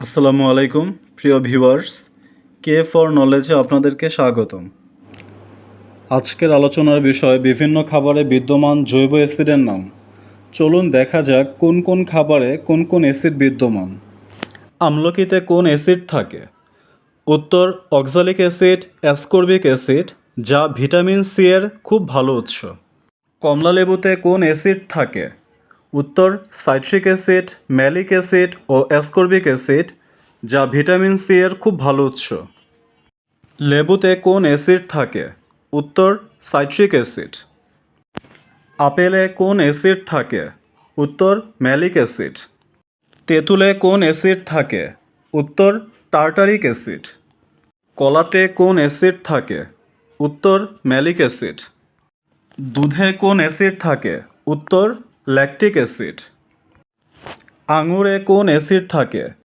আসসালামু আলাইকুম প্রিয় ভিউয়ার্স, কে ফর নলেজে আপনাদেরকে স্বাগতম। আজকের আলোচনার বিষয় বিভিন্ন খাবারে বিদ্যমান জৈব অ্যাসিডের নাম। চলুন দেখা যাক কোন কোন খাবারে কোন কোন অ্যাসিড বিদ্যমান। আমলকিতে কোন অ্যাসিড থাকে? উত্তর অক্সালিক অ্যাসিড, অ্যাসকর্বিক অ্যাসিড, যা ভিটামিন সি এর খুব ভালো উৎস। কমলালেবুতে কোন অ্যাসিড থাকে? উত্তর সাইট্রিক অ্যাসিড, ম্যালিক অ্যাসিড ও অ্যাসকর্বিক অ্যাসিড, যা ভিটামিন সি এর খুব ভালো উৎস। লেবুতে কোন অ্যাসিড থাকে? উত্তর সাইট্রিক অ্যাসিড। আপেলে কোন অ্যাসিড থাকে? উত্তর ম্যালিক অ্যাসিড। তেঁতুলে কোন অ্যাসিড থাকে? উত্তর টার্টারিক অ্যাসিড। কলাতে কোন অ্যাসিড থাকে? উত্তর ম্যালিক অ্যাসিড। দুধে কোন অ্যাসিড থাকে? উত্তর ল্যাকটিক অ্যাসিড। আঙুরে কোন অ্যাসিড থাকে?